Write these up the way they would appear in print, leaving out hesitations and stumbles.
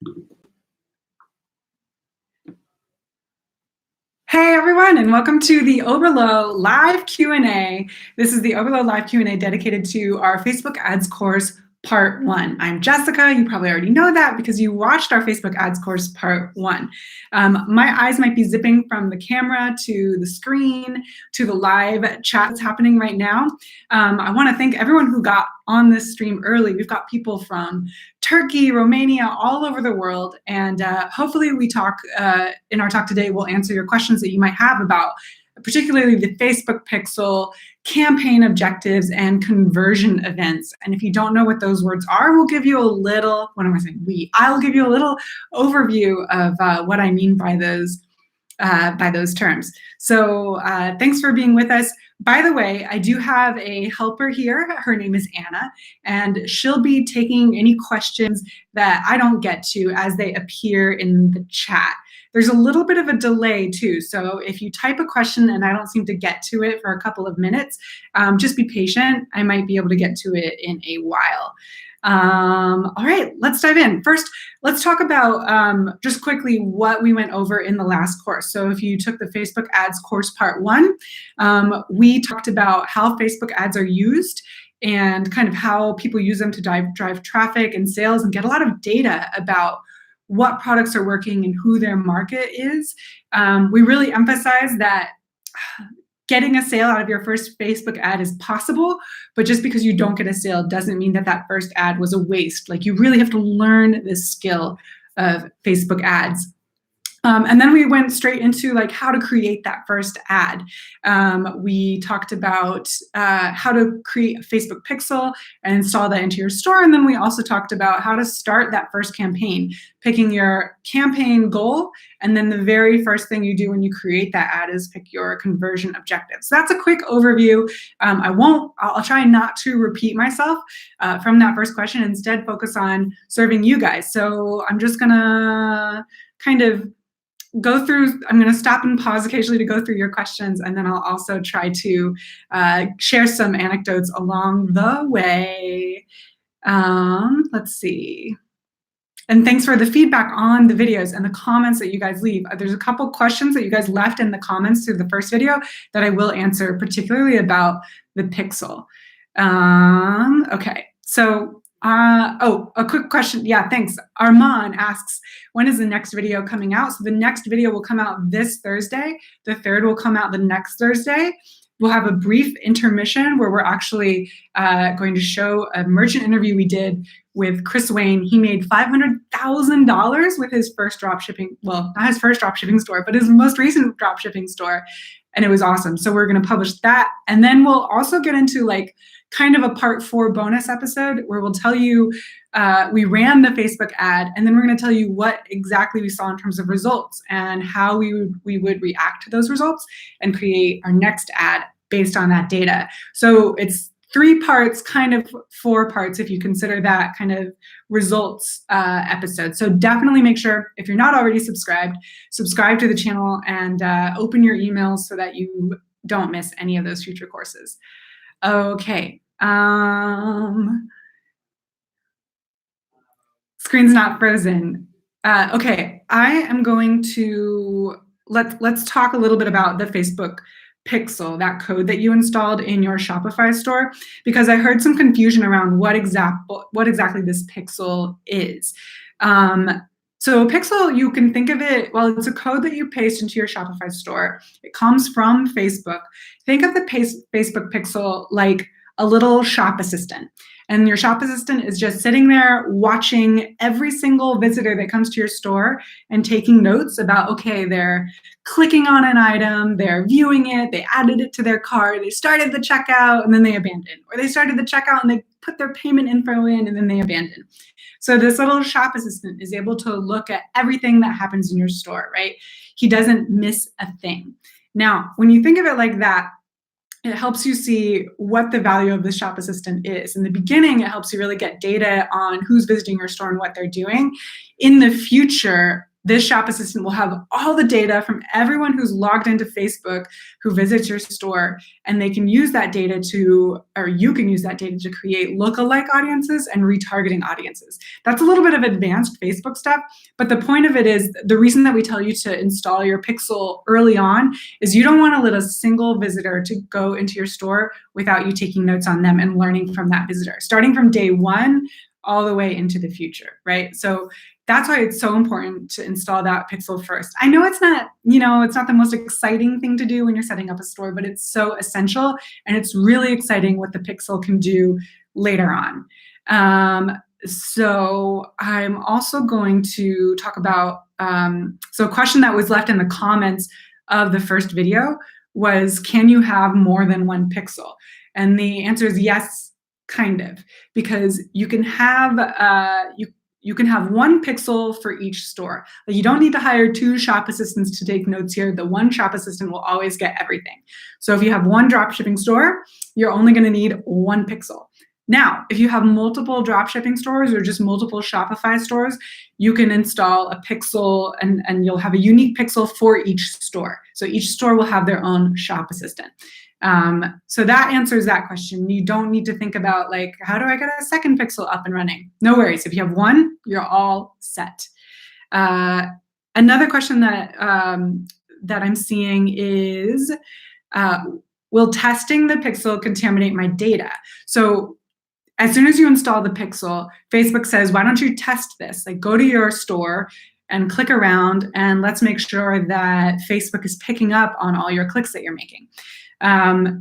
Hey everyone, and welcome to the Oberlo live Q&A. This is the Oberlo live Q&A dedicated to our Facebook ads course part 1. I'm Jessica. You probably already know that because you watched our Facebook ads course part 1. My eyes might be zipping from the camera to the screen to the live chat that's happening right now. I want to thank everyone who got on this stream early. We've got people from Turkey, Romania, all over the world, and hopefully we talk in our talk today, we'll answer your questions that you might have about particularly the Facebook pixel, campaign objectives, and conversion events. And if you don't know what those words are, we'll give you a little, what am I saying? I'll give you a little overview of what I mean by those terms. So thanks for being with us. By the way, I do have a helper here. Her name is Anna, and she'll be taking any questions that I don't get to as they appear in the chat. There's a little bit of a delay too, so if you type a question and I don't seem to get to it for a couple of minutes, just be patient. I might be able to get to it in a while. All right, let's dive in. First, let's talk about just quickly what we went over in the last course. So if you took the Facebook ads course part 1, we talked about how Facebook ads are used and kind of how people use them to drive traffic and sales and get a lot of data about what products are working and who their market is. We really emphasize that getting a sale out of your first Facebook ad is possible, but just because you don't get a sale doesn't mean that that first ad was a waste. Like, you really have to learn this skill of Facebook ads. And then we went straight into like how to create that first ad. We talked about how to create a Facebook pixel and install that into your store. And then we also talked about how to start that first campaign, picking your campaign goal. And then the very first thing you do when you create that ad is pick your conversion objective. So that's a quick overview. I'll try not to repeat myself from that first question, instead focus on serving you guys. So I'm just gonna kind of go through, I'm going to stop and pause occasionally to go through your questions, and then I'll also try to share some anecdotes along the way. Let's see. And thanks for the feedback on the videos and the comments that you guys leave. There's a couple questions that you guys left in the comments through the first video that I will answer, particularly about the pixel. Okay, so a quick question. Yeah, thanks. Arman asks, when is the next video coming out? So the next video will come out this Thursday. The third will come out the next Thursday. We'll have a brief intermission where we're actually going to show a merchant interview we did with Chris Wayne. He made $500,000 with his first dropshipping, well, not his first dropshipping store, but his most recent dropshipping store. And it was awesome. So we're going to publish that. And then we'll also get into like kind of a part 4 bonus episode where we'll tell you we ran the Facebook ad, and then we're going to tell you what exactly we saw in terms of results and how we would react to those results and create our next ad based on that data. So it's 3 parts, kind of 4 parts if you consider that kind of results episode. So definitely make sure, if you're not already subscribed, subscribe to the channel and open your emails so that you don't miss any of those future courses. Okay. Screen's not frozen. Okay, I am going to, let's talk a little bit about the Facebook pixel, that code that you installed in your Shopify store, because I heard some confusion around what exactly this pixel is. So pixel, you can think of it, well, it's a code that you paste into your Shopify store. It comes from Facebook. Think of the Facebook pixel like a little shop assistant. And your shop assistant is just sitting there watching every single visitor that comes to your store and taking notes about, okay, they're clicking on an item, they're viewing it, they added it to their cart, they started the checkout, and then they abandoned. Or they started the checkout and they put their payment info in and then they abandoned. So this little shop assistant is able to look at everything that happens in your store, right? He doesn't miss a thing. Now, when you think of it like that, it helps you see what the value of the shop assistant is. In the beginning, it helps you really get data on who's visiting your store and what they're doing. In the future, this shop assistant will have all the data from everyone who's logged into Facebook, who visits your store, and they can use that data to, or you can use that data to create lookalike audiences and retargeting audiences. That's a little bit of advanced Facebook stuff, but the point of it is, the reason that we tell you to install your pixel early on is you don't want to let a single visitor to go into your store without you taking notes on them and learning from that visitor, starting from day one all the way into the future, right? So that's why it's so important to install that pixel first. I know it's not, it's not the most exciting thing to do when you're setting up a store, but it's so essential, and it's really exciting what the pixel can do later on. So I'm also going to talk about, so a question that was left in the comments of the first video was, can you have more than one pixel? And the answer is yes, kind of, because you can have, you can have one pixel for each store. Like, you don't need to hire 2 shop assistants to take notes here. The one shop assistant will always get everything. So if you have one dropshipping store, you're only going to need 1 pixel. Now, if you have multiple dropshipping stores or just multiple Shopify stores, you can install a pixel, and you'll have a unique pixel for each store. So each store will have their own shop assistant. So that answers that question. You don't need to think about, like, how do I get a second pixel up and running? No worries. If you have one, you're all set. Another question that I'm seeing is, will testing the pixel contaminate my data? So as soon as you install the pixel, Facebook says, why don't you test this? Like, go to your store and click around, and let's make sure that Facebook is picking up on all your clicks that you're making.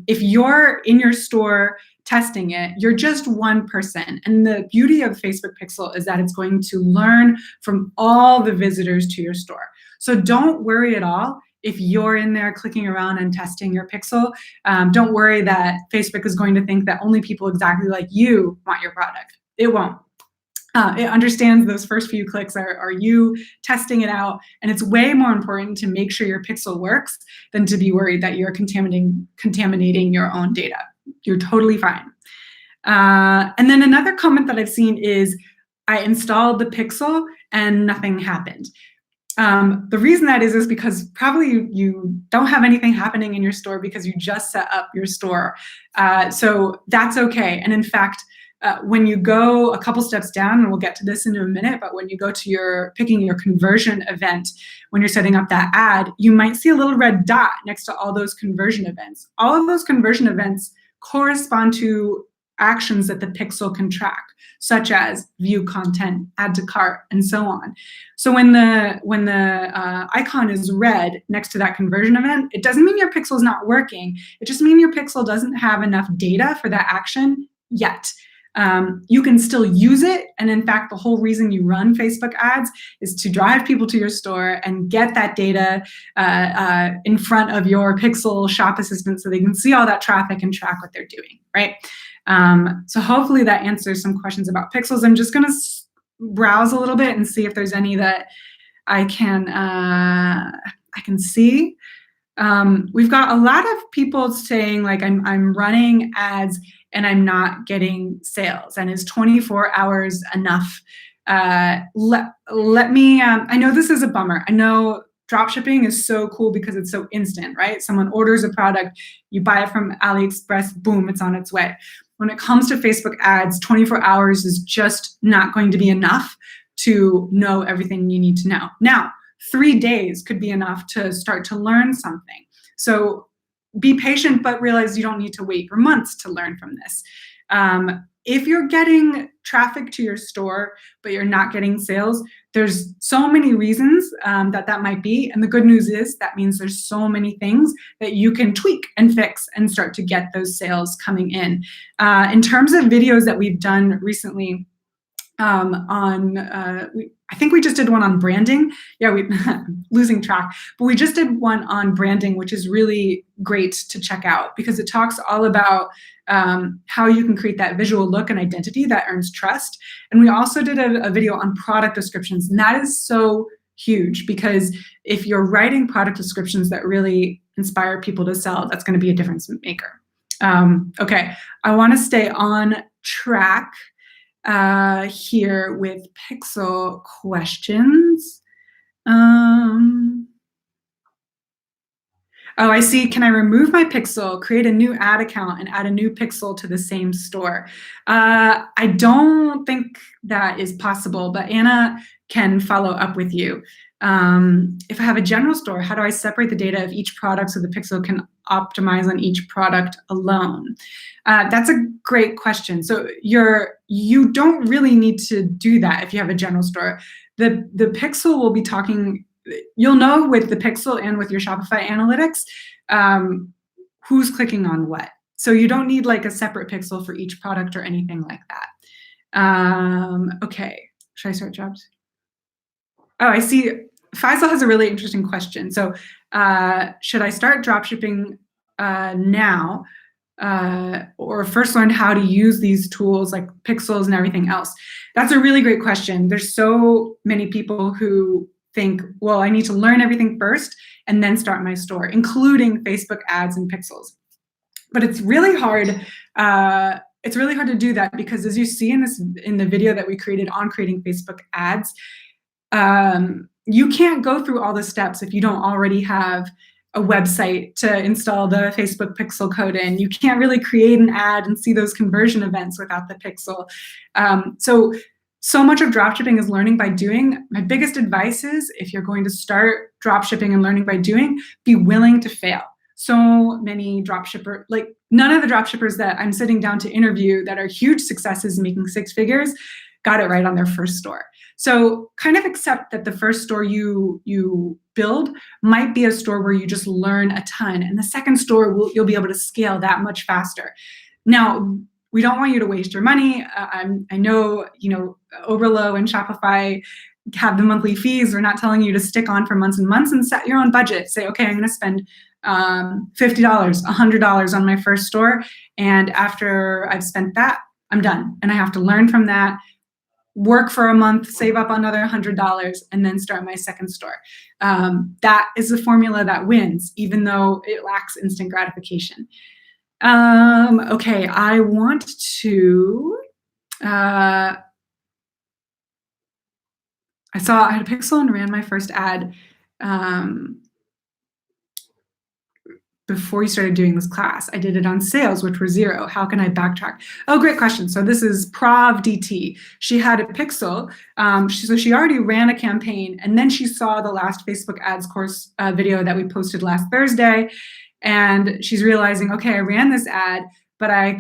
If you're in your store testing it, you're just one person. And the beauty of Facebook Pixel is that it's going to learn from all the visitors to your store. So don't worry at all if you're in there clicking around and testing your pixel. Don't worry that Facebook is going to think that only people exactly like you want your product. It won't. It understands those first few clicks are you testing it out, and it's way more important to make sure your pixel works than to be worried that you're contaminating your own data. You're totally fine. And then another comment that I've seen is, I installed the pixel and nothing happened. The reason that is because probably you don't have anything happening in your store because you just set up your store. So that's okay. And in fact, when you go a couple steps down, and we'll get to this in a minute, but when you go to picking your conversion event, when you're setting up that ad, you might see a little red dot next to all those conversion events. All of those conversion events correspond to actions that the pixel can track, such as view content, add to cart, and so on. So when the icon is red next to that conversion event, it doesn't mean your pixel is not working. It just means your pixel doesn't have enough data for that action yet. You can still use it. And in fact, the whole reason you run Facebook ads is to drive people to your store and get that data in front of your pixel shop assistant so they can see all that traffic and track what they're doing, right? So hopefully that answers some questions about pixels. I'm just gonna browse a little bit and see if there's any that I can see. We've got a lot of people saying, like, I'm running ads and I'm not getting sales, and is 24 hours enough? Let me, I know this is a bummer. I know dropshipping is so cool because it's so instant, right? Someone orders a product, you buy it from AliExpress, boom, it's on its way. When it comes to Facebook ads, 24 hours is just not going to be enough to know everything you need to know. Now, 3 days could be enough to start to learn something. So be patient, but realize you don't need to wait for months to learn from this. If you're getting traffic to your store, but you're not getting sales, there's so many reasons that might be. And the good news is that means there's so many things that you can tweak and fix and start to get those sales coming in. In terms of videos that we've done recently, I think we just did one on branding. Yeah, losing track, but we just did one on branding, which is really great to check out because it talks all about how you can create that visual look and identity that earns trust. And we also did a video on product descriptions, and that is so huge because if you're writing product descriptions that really inspire people to sell, that's going to be a difference maker. Okay, I want to stay on track here with pixel questions. Um, Oh, I see. Can I remove my pixel, create a new ad account, and add a new pixel to the same store? I don't think that is possible, but Anna can follow up with you. If I have a general store, how do I separate the data of each product so the pixel can optimize on each product alone? That's a great question. So you don't really need to do that if you have a general store. The pixel will be talking. You'll know with the pixel and with your Shopify analytics who's clicking on what. So you don't need like a separate pixel for each product or anything like that. Okay, should I start jobs? Oh, I see. Faisal has a really interesting question. So should I start dropshipping now or first learn how to use these tools like pixels and everything else? That's a really great question. There's so many people who think, well, I need to learn everything first and then start my store, including Facebook ads and pixels. But it's really hard. It's really hard to do that because, as you see in the video that we created on creating Facebook ads, you can't go through all the steps if you don't already have a website to install the Facebook pixel code in. You can't really create an ad and see those conversion events without the pixel. So much of dropshipping is learning by doing. My biggest advice is if you're going to start dropshipping and learning by doing, be willing to fail. So many dropshippers, like none of the dropshippers that I'm sitting down to interview that are huge successes making six figures got it right on their first store. So kind of accept that the first store you build might be a store where you just learn a ton, and the second store you'll be able to scale that much faster. Now, we don't want you to waste your money. I know, Oberlo and Shopify have the monthly fees. We're not telling you to stick on for months and months and set your own budget. Say, okay, I'm going to spend $50, $100 on my first store. And after I've spent that, I'm done. And I have to learn from that, work for a month, save up another $100, and then start my second store. That is the formula that wins, even though it lacks instant gratification. Okay, I want to, I had a pixel and ran my first ad before you started doing this class. I did it on sales, which were 0. How can I backtrack? Oh, great question. So this is Prav DT. She had a pixel. So she already ran a campaign, and then she saw the last Facebook ads course video that we posted last Thursday. And she's realizing, okay, I ran this ad, but I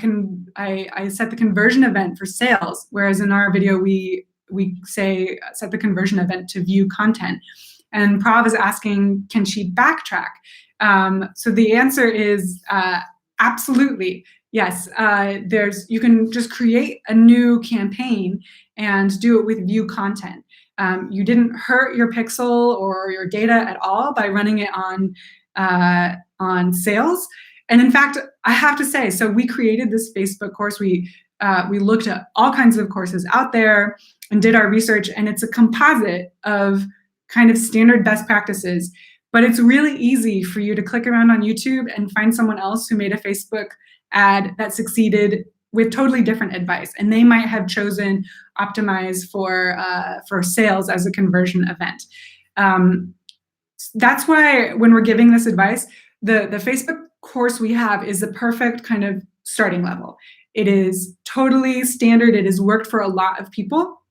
set the conversion event for sales. Whereas in our video, we say set the conversion event to view content. And Prav is asking, can she backtrack? So the answer is absolutely. Yes, you can just create a new campaign and do it with view content. You didn't hurt your pixel or your data at all by running it on sales. And in fact, I have to say, so we created this Facebook course. We looked at all kinds of courses out there and did our research, and it's a composite of kind of standard best practices. But it's really easy for you to click around on YouTube and find someone else who made a Facebook ad that succeeded with totally different advice. And they might have chosen optimize for sales as a conversion event. That's why when we're giving this advice, the Facebook course we have is the perfect kind of starting level. It is totally standard. It has worked for a lot of people.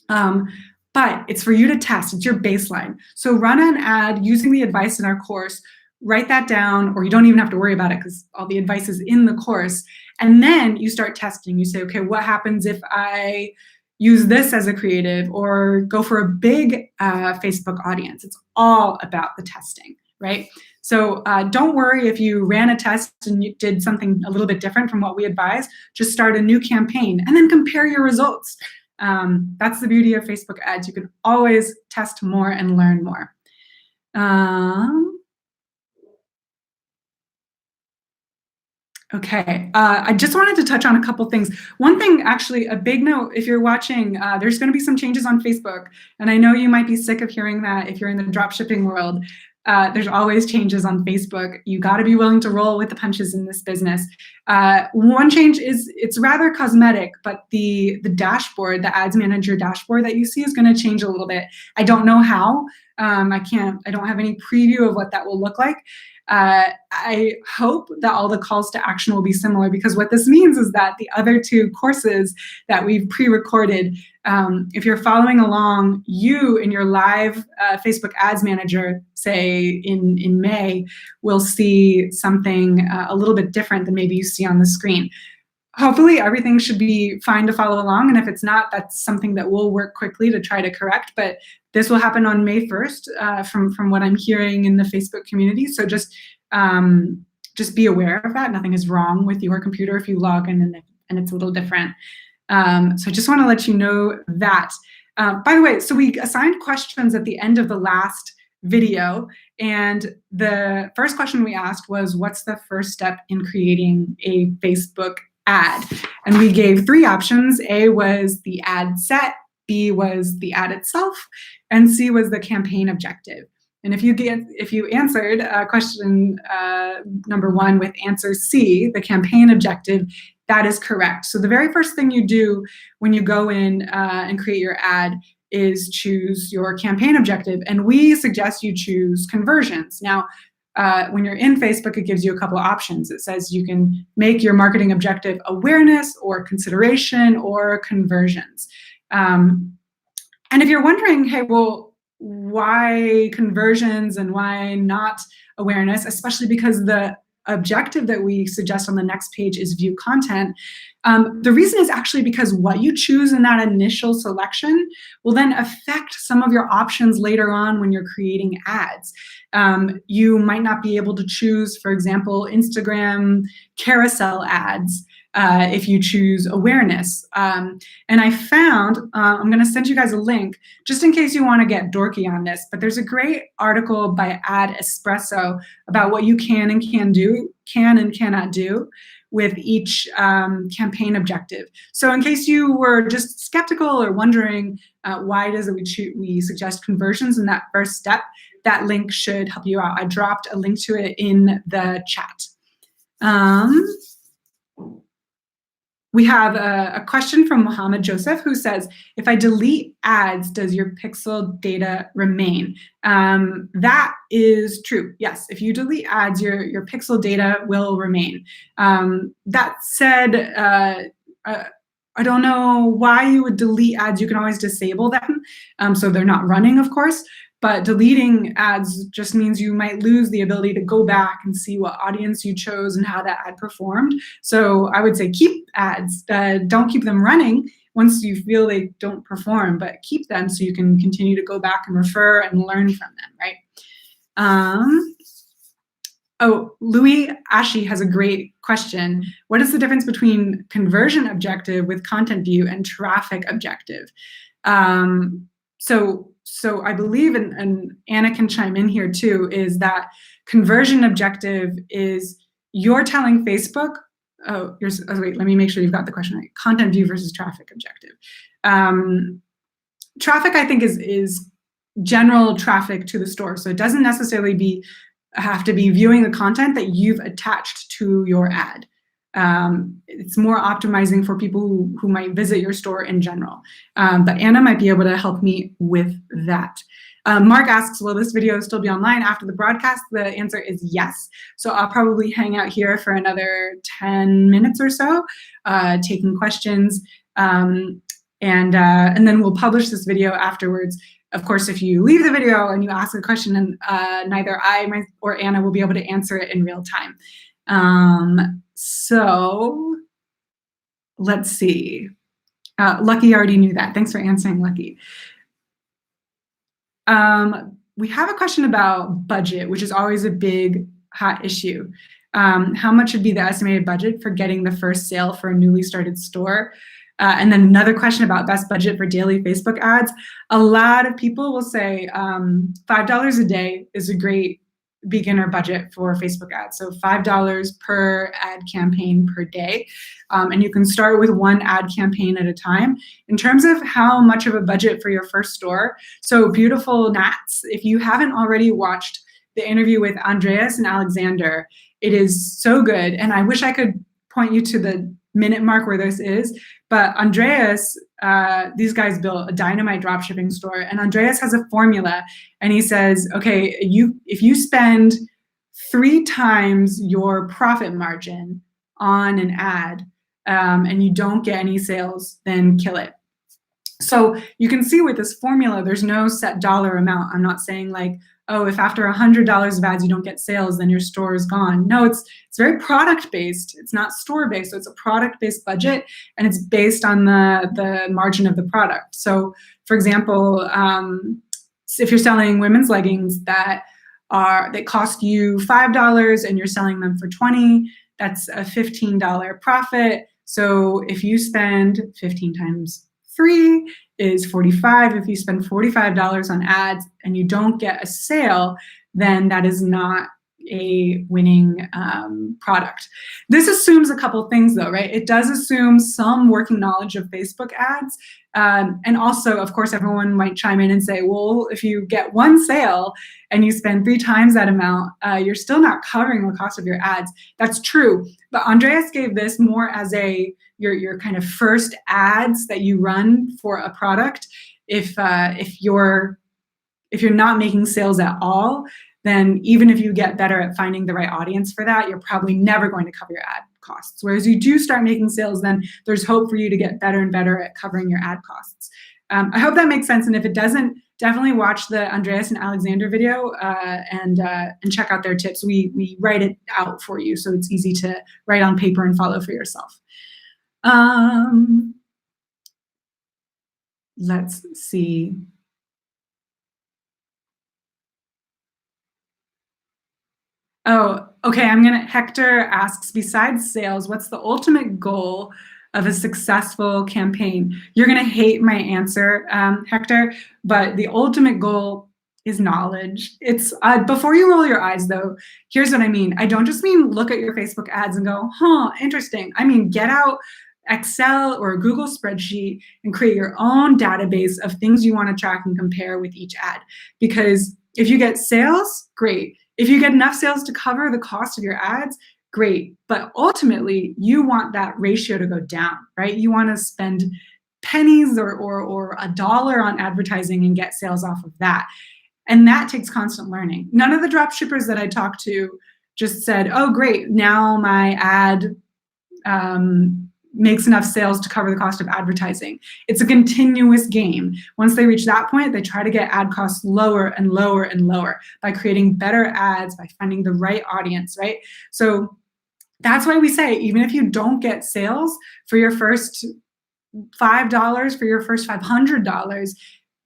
But it's for you to test. It's your baseline. So run an ad using the advice in our course, write that down, or you don't even have to worry about it because all the advice is in the course. And then you start testing. You say, okay, what happens if I use this as a creative or go for a big Facebook audience? It's all about the testing, right? So don't worry if you ran a test and you did something a little bit different from what we advise. Just start a new campaign and then compare your results. That's the beauty of Facebook ads. You can always test more and learn more. Okay, I just wanted to touch on a couple things. One thing, actually, a big note, if you're watching, there's going to be some changes on Facebook. And I know you might be sick of hearing that if you're in the dropshipping world. There's always changes on Facebook. You got to be willing to roll with the punches in this business. One change is it's rather cosmetic, but the dashboard, the ads manager dashboard that you see is going to change a little bit. I don't know how. I don't have any preview of what that will look like. I hope that all the calls to action will be similar, because what this means is that the other two courses that we've pre-recorded, if you're following along, you in your live Facebook Ads Manager, say in May, will see something a little bit different than maybe you see on the screen. Hopefully everything should be fine to follow along, and if it's not, that's something that we'll work quickly to try to correct. But this will happen on May 1st, from what I'm hearing in the Facebook community. So just be aware of that. Nothing is wrong with your computer if you log in and it's a little different. So I just want to let you know that. By the way, so we assigned questions at the end of the last video, and the first question we asked was, what's the first step in creating a Facebook ad? And we gave 3 options. A was the ad set, B was the ad itself, and C was the campaign objective. And if you answered question number 1 with answer C, the campaign objective, that is correct. So the very first thing you do when you go in and create your ad is choose your campaign objective. And we suggest you choose conversions. Now, when you're in Facebook, it gives you a couple of options. It says you can make your marketing objective awareness or consideration or conversions. And if you're wondering, hey, well, why conversions and why not awareness, especially because the objective that we suggest on the next page is view content, the reason is actually because what you choose in that initial selection will then affect some of your options later on when you're creating ads. You might not be able to choose, for example, Instagram carousel ads if you choose awareness. And I found, I'm going to send you guys a link just in case you want to get dorky on this, but there's a great article by Ad Espresso about what you can and cannot do with each campaign objective. So in case you were just skeptical or wondering why does we suggest conversions in that first step, that link should help you out. I dropped a link to it in the chat. We have a question from Mohammed Joseph, who says, if I delete ads, does your pixel data remain? That is true. Yes, if you delete ads, your pixel data will remain. That said, I don't know why you would delete ads. You can always disable them, so they're not running, of course. But deleting ads just means you might lose the ability to go back and see what audience you chose and how that ad performed. So I would say keep ads. Don't keep them running once you feel they don't perform, but keep them so you can continue to go back and refer and learn from them, right? Oh, Louis Ashi has a great question. What is the difference between conversion objective with content view and traffic objective? So I believe, and Anna can chime in here too, is that conversion objective is you're telling Facebook, wait, let me make sure you've got the question right. Content view versus traffic objective. Traffic, I think, is general traffic to the store. So it doesn't necessarily have to be viewing the content that you've attached to your ad. It's more optimizing for people who might visit your store in general. But Anna might be able to help me with that. Mark asks, will this video still be online after the broadcast? The answer is yes. So I'll probably hang out here for another 10 minutes or so, taking questions. And then we'll publish this video afterwards. Of course, if you leave the video and you ask a question, and neither I or Anna will be able to answer it in real time. So let's see. Lucky already knew that. Thanks for answering, Lucky. We have a question about budget, which is always a big hot issue. How much would be the estimated budget for getting the first sale for a newly started store? And then another question about best budget for daily Facebook ads. A lot of people will say $5 a day is a great beginner budget for Facebook ads. So $5 per ad campaign per day. And you can start with one ad campaign at a time. In terms of how much of a budget for your first store, so Beautiful Nats, if you haven't already watched the interview with Andreas and Alexander, it is so good. And I wish I could point you to the minute mark where this is, but Andreas these guys built a dynamite dropshipping store, and Andreas has a formula, and he says, okay, if you spend 3 times your profit margin on an ad, and you don't get any sales, then kill it. So you can see with this formula, there's no set dollar amount. I'm not saying like, oh, if after $100 of ads you don't get sales, then your store is gone. No, it's very product-based. It's not store-based. So it's a product-based budget, and it's based on the margin of the product. So for example, if you're selling women's leggings that cost you $5 and you're selling them for $20, that's a $15 profit. So if you spend 15 times 3 is 45. If you spend $45 on ads and you don't get a sale, then that is not a winning product. This assumes a couple things though, right? It does assume some working knowledge of Facebook ads. And also, of course, everyone might chime in and say, well, if you get 1 sale and you spend 3 times that amount, you're still not covering the cost of your ads. That's true. But Andreas gave this more as your kind of first ads that you run for a product. If you're not making sales at all, then even if you get better at finding the right audience for that, you're probably never going to cover your ad costs. Whereas you do start making sales, then there's hope for you to get better and better at covering your ad costs. I hope that makes sense. And if it doesn't, definitely watch the Andreas and Alexander video and check out their tips. We write it out for you, so it's easy to write on paper and follow for yourself. Let's see. Oh, okay. Hector asks, besides sales, what's the ultimate goal of a successful campaign? You're gonna hate my answer, Hector, but the ultimate goal is knowledge. It's before you roll your eyes though, here's what I mean. I don't just mean look at your Facebook ads and go, huh, interesting. I mean, get out Excel or a Google spreadsheet and create your own database of things you want to track and compare with each ad. Because if you get sales, great. If you get enough sales to cover the cost of your ads, great. But ultimately, you want that ratio to go down, right? You want to spend pennies or $1 on advertising and get sales off of that. And that takes constant learning. None of the drop shippers that I talked to just said, oh, great, now my ad makes enough sales to cover the cost of advertising. It's a continuous game. Once they reach that point, they try to get ad costs lower and lower and lower by creating better ads, by finding the right audience, right? So that's why we say, even if you don't get sales for your first $5, for your first $500,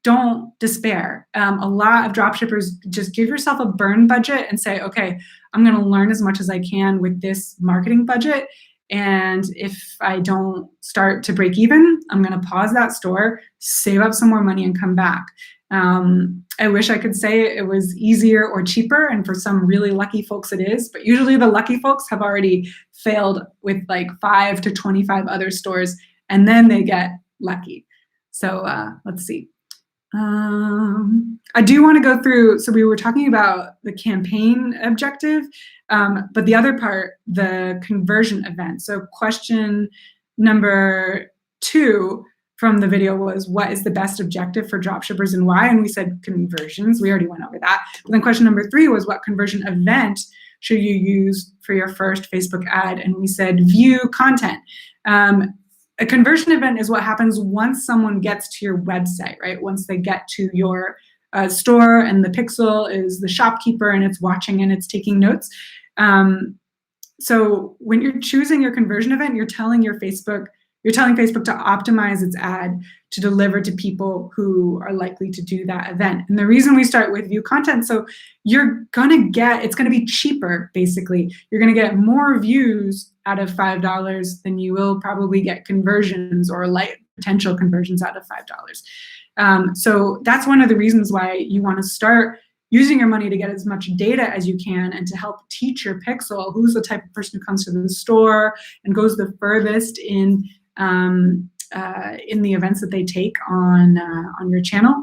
don't despair. A lot of dropshippers just give yourself a burn budget and say, okay, I'm gonna learn as much as I can with this marketing budget. And if I don't start to break even, I'm gonna pause that store, save up some more money and come back. I wish I could say it was easier or cheaper, and for some really lucky folks it is, but usually the lucky folks have already failed with like 5 to 25 other stores, and then they get lucky. So let's see. I do want to go through, so we were talking about the campaign objective, but the other part, the conversion event. So question number 2 from the video was, what is the best objective for dropshippers and why? And we said conversions. We already went over that. But then question number 3 was, what conversion event should you use for your first Facebook ad? And we said view content. A conversion event is what happens once someone gets to your website, right? Once they get to your store and the pixel is the shopkeeper and it's watching and it's taking notes. So when you're choosing your conversion event, you're telling Facebook to optimize its ad to deliver to people who are likely to do that event. And the reason we start with view content, so it's gonna be cheaper, basically. You're gonna get more views out of $5 than you will probably get conversions or potential conversions out of $5. So that's one of the reasons why you wanna start using your money to get as much data as you can and to help teach your pixel who's the type of person who comes to the store and goes the furthest in the events that they take on your channel.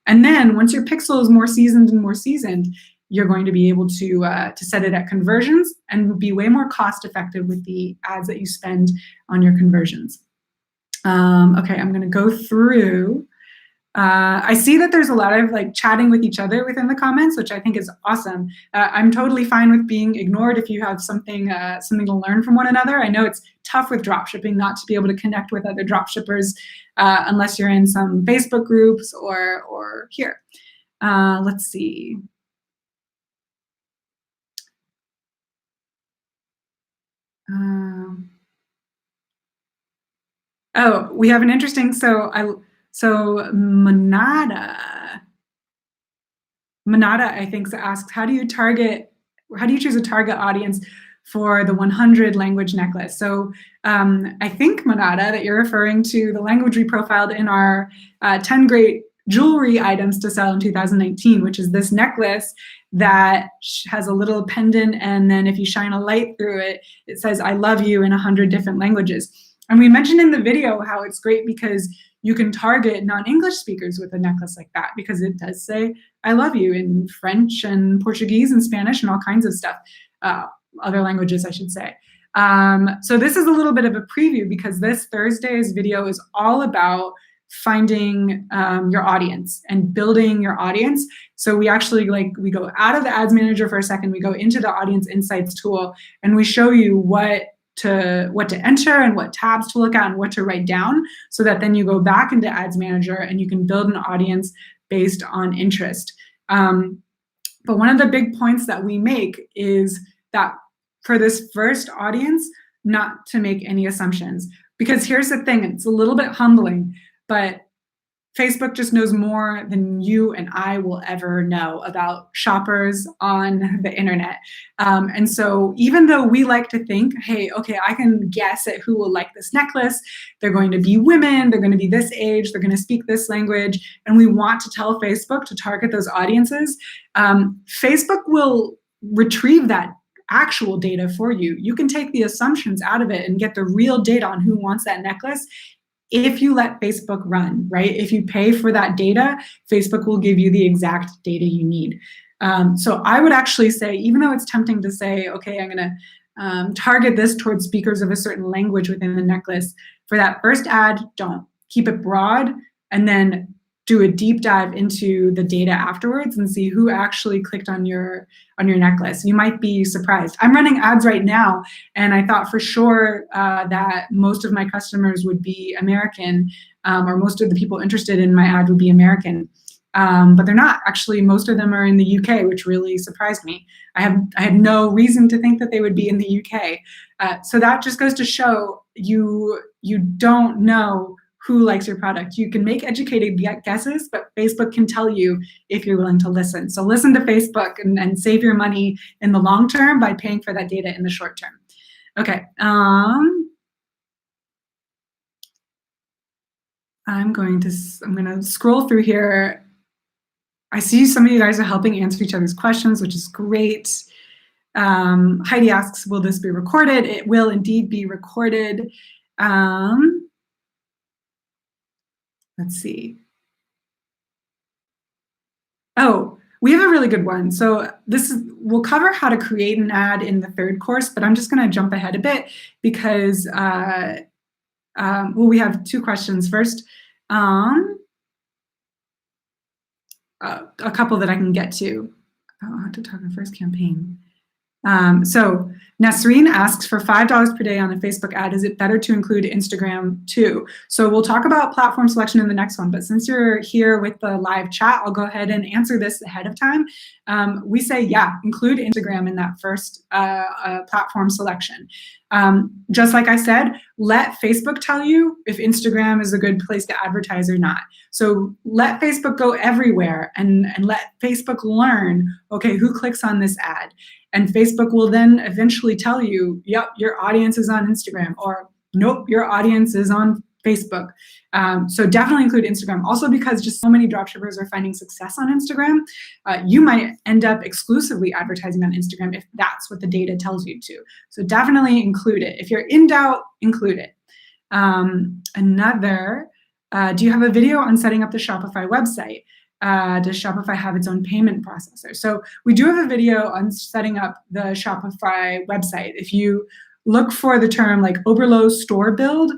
And then once your pixel is more seasoned, you're going to be able to set it at conversions and be way more cost effective with the ads that you spend on your conversions. Okay, I'm going to go through. I see that there's a lot of like chatting with each other within the comments, which I think is awesome. I'm totally fine with being ignored if you have something to learn from one another. I know it's tough with dropshipping not to be able to connect with other dropshippers unless you're in some Facebook groups or here. Let's see. Oh, we have an interesting, so Manada, I think, asks, how do you choose a target audience for the 100 language necklace? So I think, Manada, that you're referring to the language we profiled in our 10 great jewelry items to sell in 2019, which is this necklace that has a little pendant, and then if you shine a light through it, it says, I love you in 100 different languages. And we mentioned in the video how it's great because you can target non-English speakers with a necklace like that because it does say, I love you in French and Portuguese and Spanish and all kinds of stuff, other languages, I should say. So this is a little bit of a preview because this Thursday's video is all about finding your audience and building your audience. So we actually we go out of the ads manager for a second, we go into the audience insights tool, and we show you what to enter and what tabs to look at and what to write down, so that then you go back into ads manager and you can build an audience based on interest. But one of the big points that we make is that for this first audience, not to make any assumptions. Because here's the thing, it's a little bit humbling, but Facebook just knows more than you and I will ever know about shoppers on the internet. And so even though we like to think, hey, okay, I can guess at who will like this necklace, they're going to be women, they're going to be this age, they're going to speak this language, and we want to tell Facebook to target those audiences, Facebook will retrieve that actual data for you. You can take the assumptions out of it and get the real data on who wants that necklace if you let Facebook run, right? If you pay for that data, Facebook will give you the exact data you need. So I would actually say, even though it's tempting to say, okay, I'm gonna target this towards speakers of a certain language within the necklace, for that first ad, don't. Keep it broad, and then do a deep dive into the data afterwards and see who actually clicked on your necklace. You might be surprised. I'm running ads right now, and I thought for sure that most of my customers would be American, or most of the people interested in my ad would be American. But they're not. Actually, most of them are in the UK, which really surprised me. I had no reason to think that they would be in the UK. So that just goes to show you don't know who likes your product. You can make educated guesses, but Facebook can tell you if you're willing to listen. So listen to Facebook and save your money in the long term by paying for that data in the short term. Okay. I'm going to scroll through here. I see some of you guys are helping answer each other's questions, which is great. Heidi asks, will this be recorded? It will indeed be recorded. Let's see. Oh, we have a really good one. So we'll cover how to create an ad in the third course, but I'm just going to jump ahead a bit because, we have two questions. First, a couple that I can get to. I'll have to talk on first campaign. So Nasreen asks, for $5 per day on a Facebook ad, is it better to include Instagram too? So we'll talk about platform selection in the next one, but since you're here with the live chat, I'll go ahead and answer this ahead of time. We say, yeah, include Instagram in that first platform selection. Just like I said, let Facebook tell you if Instagram is a good place to advertise or not. So let Facebook go everywhere and let Facebook learn, okay, who clicks on this ad? And Facebook will then eventually tell you, yep, your audience is on Instagram, or nope, your audience is on Facebook. So definitely include Instagram. Also, because just so many dropshippers are finding success on Instagram, you might end up exclusively advertising on Instagram if that's what the data tells you to. So definitely include it. If you're in doubt, include it. Do you have a video on setting up the Shopify website? Does Shopify have its own payment processor? So we do have a video on setting up the Shopify website. If you look for the term like Oberlo store build.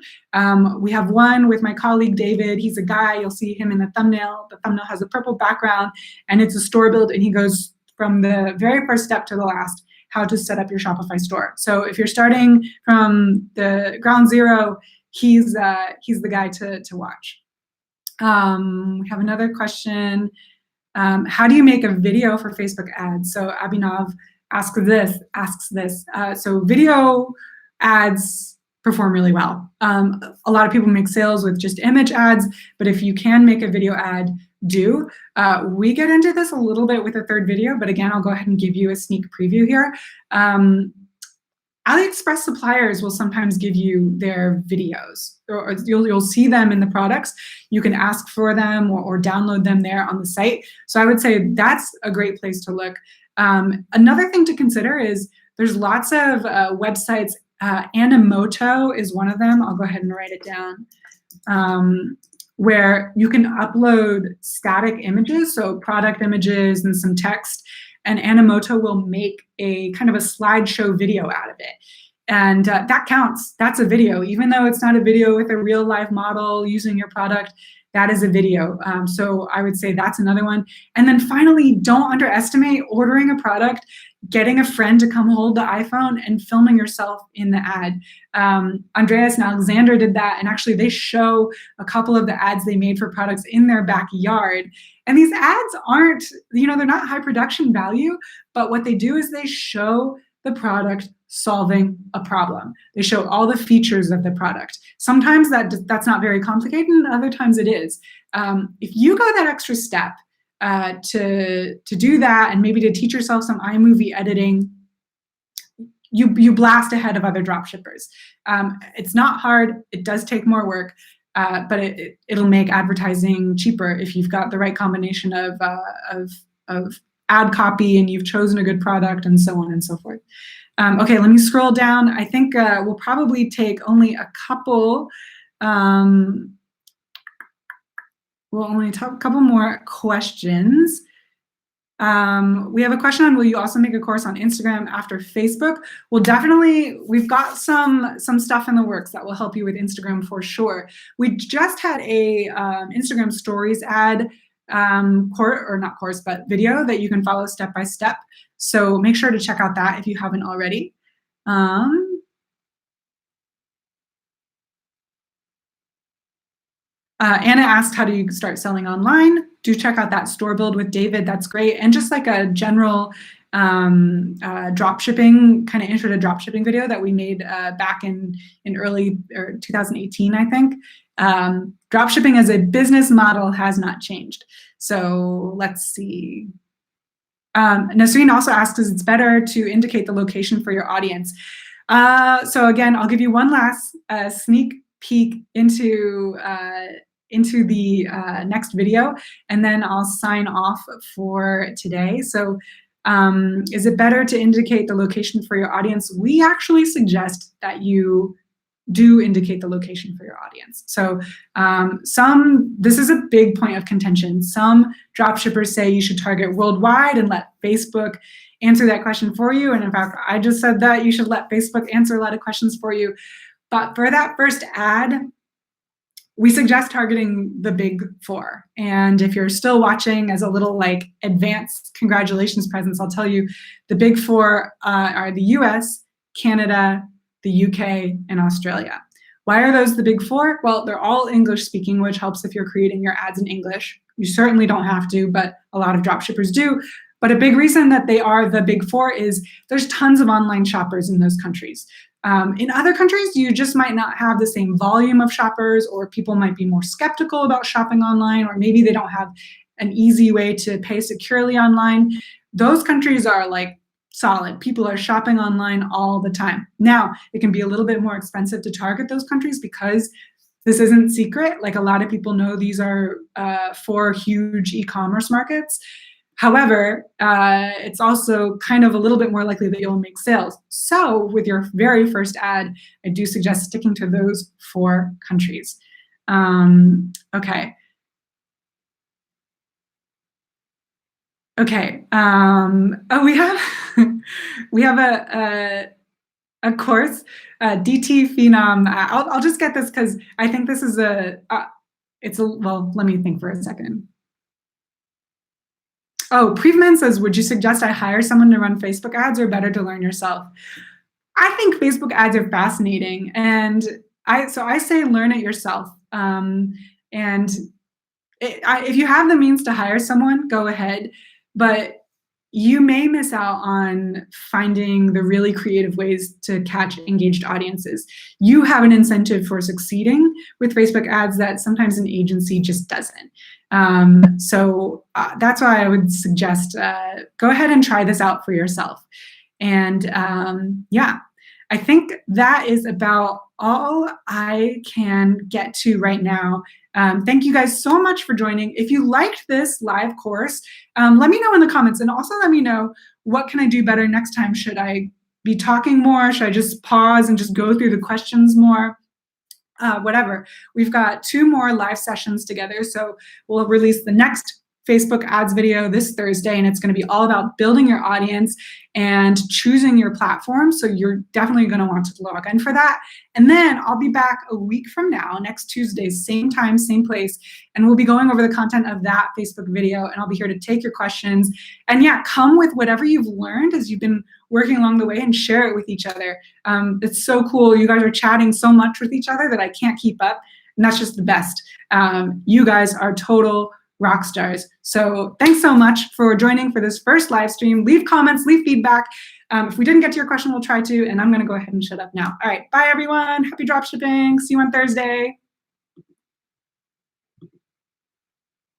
We have one with my colleague David. He's a guy, you'll see him in the thumbnail. The thumbnail has a purple background and it's a store build, and he goes from the very first step to the last, how to set up your Shopify store. So if you're starting from the ground zero, he's the guy to watch. We have another question. How do you make a video for Facebook ads? So Abhinav asks this. So video ads perform really well. A lot of people make sales with just image ads, but if you can make a video ad, do. We get into this a little bit with a third video, but again, I'll go ahead and give you a sneak preview here. AliExpress suppliers will sometimes give you their videos, or you'll see them in the products. You can ask for them or download them there on the site. So I would say that's a great place to look. Another thing to consider is there's lots of websites. Animoto is one of them. I'll go ahead and write it down. Where you can upload static images, so product images and some text, and Animoto will make a kind of a slideshow video out of it. And that counts. That's a video. Even though it's not a video with a real live model using your product, that is a video. So I would say that's another one. And then finally, don't underestimate ordering a product, getting a friend to come hold the iPhone and filming yourself in the ad. Andreas and Alexander did that, and actually they show a couple of the ads they made for products in their backyard. And these ads aren't, they're not high production value, but what they do is they show the product solving a problem. They show all the features of the product. Sometimes that's not very complicated, and other times it is. If you go that extra step to do that, and maybe to teach yourself some iMovie editing, you blast ahead of other dropshippers. It's not hard. It does take more work, but it'll make advertising cheaper if you've got the right combination of ad copy and you've chosen a good product, and so on and so forth. Okay, let me scroll down. I think we'll probably take only a couple. We'll only talk a couple more questions. We have a question on, will you also make a course on Instagram after Facebook? Well, definitely, we've got some stuff in the works that will help you with Instagram for sure. We just had a Instagram stories ad but video that you can follow step by step. So make sure to check out that if you haven't already. Anna asked, how do you start selling online? Do check out that store build with David. That's great. And just like a general dropshipping, kind of intro to dropshipping video that we made back in early 2018, I think. Dropshipping as a business model has not changed. So let's see. Nasreen also asks, is it's better to indicate the location for your audience? So again, I'll give you one last sneak peek into the next video, and then I'll sign off for today. So is it better to indicate the location for your audience? We actually suggest that you do indicate the location for your audience. So this is a big point of contention. Some dropshippers say you should target worldwide and let Facebook answer that question for you. And in fact, I just said that you should let Facebook answer a lot of questions for you. But for that first ad, we suggest targeting the big four. And if you're still watching, as a little like advanced congratulations presents, I'll tell you the big four are the US, Canada, the UK, and Australia. Why are those the big four? Well, they're all English speaking, which helps if you're creating your ads in English. You certainly don't have to, but a lot of dropshippers do. But a big reason that they are the big four is there's tons of online shoppers in those countries. In other countries, you just might not have the same volume of shoppers, or people might be more skeptical about shopping online, or maybe they don't have an easy way to pay securely online. Those countries are like solid. People are shopping online all the time. Now, it can be a little bit more expensive to target those countries because this isn't secret. Like, a lot of people know these are 4 huge e-commerce markets. However, it's also kind of a little bit more likely that you'll make sales. So with your very first ad, I do suggest sticking to those 4 countries. Okay. Okay. Oh, we have Of course, DT Phenom. I'll just get this because I think this is well, let me think for a second. Oh, Preveman says, would you suggest I hire someone to run Facebook ads or better to learn yourself? I think Facebook ads are fascinating, and I say learn it yourself. And if you have the means to hire someone, go ahead. But you may miss out on finding the really creative ways to catch engaged audiences. You have an incentive for succeeding with Facebook ads that sometimes an agency just doesn't. So that's why I would suggest go ahead and try this out for yourself. And yeah, I think that is about all I can get to right now. Thank you guys so much for joining. If you liked this live course, let me know in the comments, and also let me know what can I do better next time. Should I be talking more? Should I just pause and just go through the questions more? Whatever. We've got 2 more live sessions together, so we'll release the next Facebook ads video this Thursday, and it's going to be all about building your audience and choosing your platform. So you're definitely going to want to log in for that. And then I'll be back a week from now, next Tuesday, same time, same place, and we'll be going over the content of that Facebook video, and I'll be here to take your questions. And yeah, come with whatever you've learned as you've been working along the way and share it with each other. It's so cool. You guys are chatting so much with each other that I can't keep up, and that's just the best. You guys are total rock stars. So thanks so much for joining for this first live stream. Leave comments, leave feedback. If we didn't get to your question, we'll try to, and I'm gonna go ahead and shut up now. All right, bye everyone, happy dropshipping. See you on Thursday.